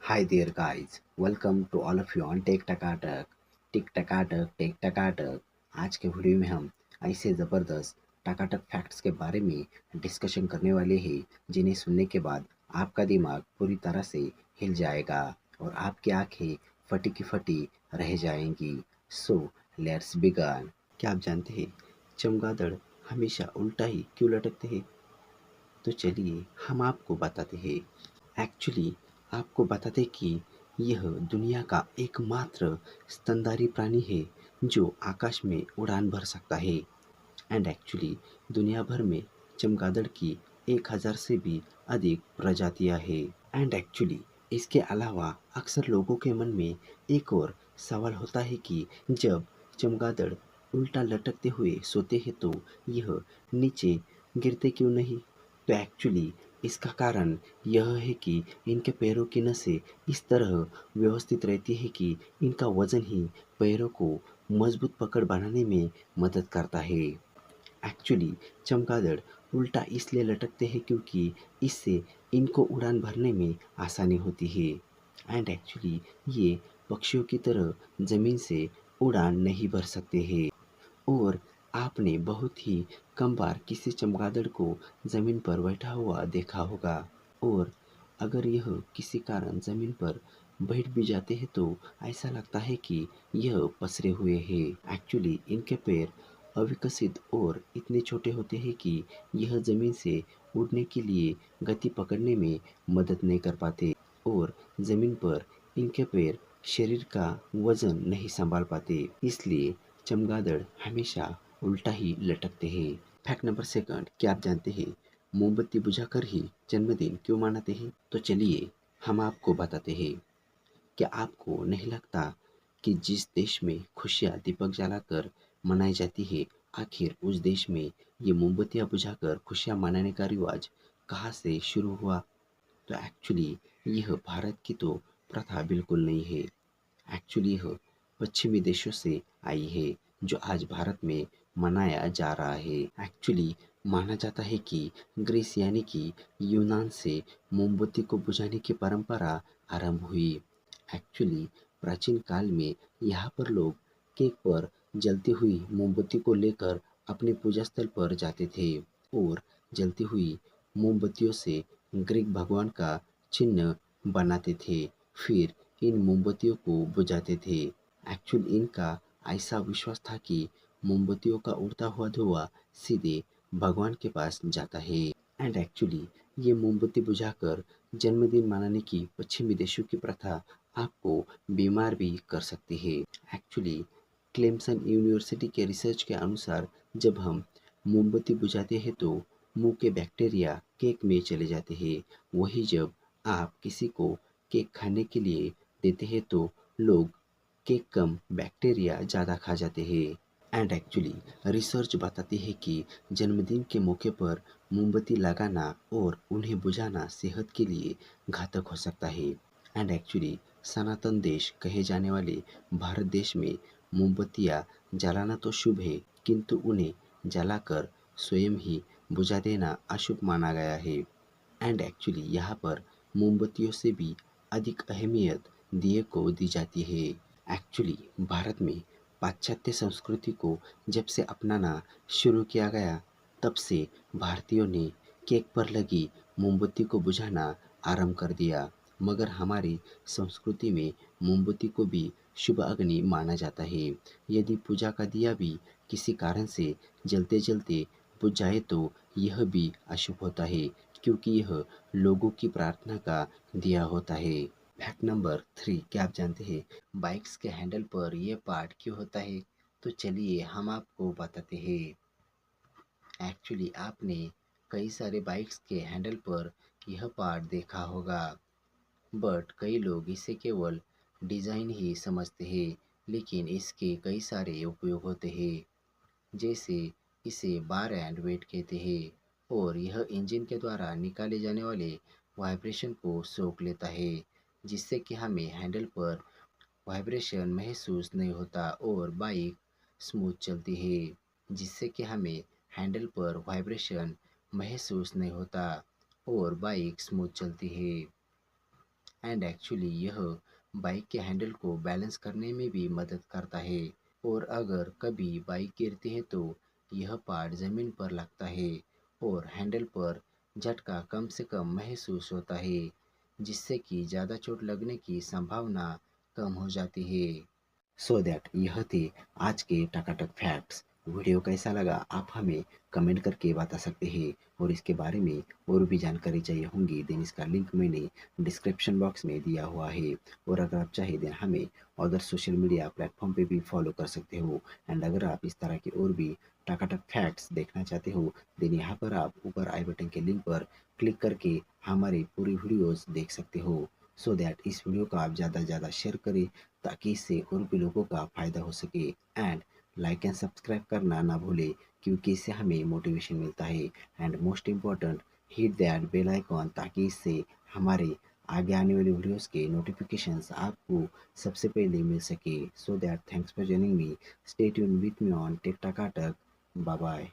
Hi there, guys. Welcome to all of you on tech टकाटक टिक टकाटक tech टकाटक। आज के वीडियो में हम ऐसे ज़बरदस्त टकाटक फैक्ट्स के बारे में डिस्कशन करने वाले हैं जिन्हें सुनने के बाद आपका दिमाग पूरी तरह से हिल जाएगा और आपकी आंखें फटी की फटी रह जाएंगी। So let's begin. क्या आप जानते हैं चमगादड़ हमेशा उल्टा ही क्यों लटकते हैं? तो चलिए हम आपको बताते हैं। एक्चुअली आपको बताते कि यह दुनिया का एकमात्र स्तनधारी प्राणी है जो आकाश में उड़ान भर सकता है। एंड एक्चुअली दुनिया भर में चमगादड़ की 1000 से भी अधिक प्रजातियां हैं। एंड एक्चुअली इसके अलावा अक्सर लोगों के मन में एक और सवाल होता है कि जब चमगादड़ उल्टा लटकते हुए सोते हैं तो यह नीचे गिरते क्यों नहीं? तो एक्चुअली इसका कारण यह है कि इनके पैरों की नसें इस तरह व्यवस्थित रहती है कि इनका वजन ही पैरों को मजबूत पकड़ बनाने में मदद करता है। एक्चुअली चमगादड़ उल्टा इसलिए लटकते हैं क्योंकि इससे इनको उड़ान भरने में आसानी होती है। एंड एक्चुअली ये पक्षियों की तरह ज़मीन से उड़ान नहीं भर सकते हैं। और आपने बहुत ही कम बार किसी चमगादड़ को ज़मीन पर बैठा हुआ देखा होगा। और अगर यह किसी कारण ज़मीन पर बैठ भी जाते हैं तो ऐसा लगता है कि यह पसरे हुए हैं। एक्चुअली इनके पैर अविकसित और इतने छोटे होते हैं कि यह ज़मीन से उड़ने के लिए गति पकड़ने में मदद नहीं कर पाते और ज़मीन पर इनके पैर शरीर का वजन नहीं संभाल पाते। इसलिए चमगादड़ हमेशा उल्टा ही लटकते हैं। फैक्ट नंबर सेकंड, क्या आप जानते हैं मोमबत्ती बुझाकर ही जन्मदिन क्यों मनाते हैं? तो चलिए हम आपको बताते हैं। क्या आपको नहीं लगता कि जिस देश में खुशियाँ दीपक जलाकर मनाई जाती है, आखिर उस देश में ये मोमबत्तियाँ बुझाकर खुशियाँ मनाने का रिवाज कहाँ से शुरू हुआ? तो एक्चुअली यह भारत की तो प्रथा बिल्कुल नहीं है। एक्चुअली यह पश्चिमी देशों से आई है जो आज भारत में मनाया जा रहा है। एक्चुअली माना जाता है कि ग्रीस यानी कि यूनान से मोमबत्ती को बुझाने की परंपरा आरंभ हुई। एक्चुअली प्राचीन काल में यहाँ पर लोग केक पर जलती हुई मोमबत्ती को लेकर अपने पूजा स्थल पर जाते थे और जलती हुई मोमबत्तियों से ग्रीक भगवान का चिन्ह बनाते थे। फिर इन मोमबत्तियों को बुझाते थे। एक्चुअली इनका ऐसा विश्वास था कि मोमबत्तियों का उड़ता हुआ धुआं सीधे भगवान के पास जाता है। एंड एक्चुअली ये मोमबत्ती बुझाकर जन्मदिन मनाने की पश्चिमी देशों की प्रथा आपको बीमार भी कर सकती है। एक्चुअली क्लेमसन यूनिवर्सिटी के रिसर्च के अनुसार जब हम मोमबत्ती बुझाते हैं तो मुंह के बैक्टीरिया केक में चले जाते हैं। वही जब आप किसी को केक खाने के लिए देते हैं तो लोग केक कम बैक्टीरिया ज़्यादा खा जाते हैं। एंड एक्चुअली रिसर्च बताती है कि जन्मदिन के मौके पर मोमबत्ती लगाना और उन्हें बुझाना सेहत के लिए घातक हो सकता है। एंड एक्चुअली सनातन देश कहे जाने वाले भारत देश में मोमबत्तियाँ जलाना तो शुभ है किंतु उन्हें जलाकर स्वयं ही बुझा देना अशुभ माना गया है। एंड एक्चुअली यहाँ पर मोमबत्तियों से भी अधिक अहमियत दिए को दी जाती है। एक्चुअली भारत में पाश्चात्य संस्कृति को जब से अपनाना शुरू किया गया तब से भारतीयों ने केक पर लगी मोमबत्ती को बुझाना आरंभ कर दिया। मगर हमारी संस्कृति में मोमबत्ती को भी शुभ अग्नि माना जाता है। यदि पूजा का दिया भी किसी कारण से जलते जलते बुझ जाए तो यह भी अशुभ होता है क्योंकि यह लोगों की प्रार्थना का दिया होता है। फैक्ट नंबर 3, क्या आप जानते हैं बाइक्स के हैंडल पर यह पार्ट क्यों होता है? तो चलिए हम आपको बताते हैं। एक्चुअली आपने कई सारे बाइक्स के हैंडल पर यह पार्ट देखा होगा, बट कई लोग इसे केवल डिज़ाइन ही समझते हैं, लेकिन इसके कई सारे उपयोग होते हैं। जैसे इसे बार एंड वेट कहते हैं और यह इंजन के द्वारा निकाले जाने वाले वाइब्रेशन को सोख लेता है, जिससे कि हमें हैंडल पर वाइब्रेशन महसूस नहीं होता और बाइक स्मूथ चलती है। जिससे कि हमें हैंडल पर वाइब्रेशन महसूस नहीं होता और बाइक स्मूथ चलती है। एंड एक्चुअली यह बाइक के हैंडल को बैलेंस करने में भी मदद करता है। और अगर कभी बाइक गिरती है तो यह पार्ट ज़मीन पर लगता है और हैंडल पर झटका कम से कम महसूस होता है, जिससे कि ज़्यादा चोट लगने की संभावना कम हो जाती है। सो दैट यह थे आज के टकाटक फैक्ट्स। वीडियो कैसा लगा आप हमें कमेंट करके बता सकते हैं, और इसके बारे में और भी जानकारी चाहिए होंगी देन इसका लिंक मैंने डिस्क्रिप्शन बॉक्स में दिया हुआ है। और अगर आप चाहे देन हमें अदर सोशल मीडिया प्लेटफॉर्म पे भी फॉलो कर सकते हो। एंड अगर आप इस तरह के और भी टकाटक फैक्ट्स देखना चाहते हो देन यहाँ पर आप ऊपर आई बटन के लिंक पर क्लिक करके हमारी पूरी वीडियोस देख सकते हो। सो दैट इस वीडियो को आप ज़्यादा से ज़्यादा शेयर करें, ताकि इससे और भी लोगों का फ़ायदा हो सके। एंड लाइक एंड सब्सक्राइब करना ना भूलें, क्योंकि इससे हमें मोटिवेशन मिलता है। And most important, hit that bell icon, ताकि इससे हमारे आगे आने वाली वीडियोस के नोटिफिकेशंस आपको सबसे पहले मिल सके। So that thanks for joining me, stay tuned with me on टिक टकाटक। Bye bye.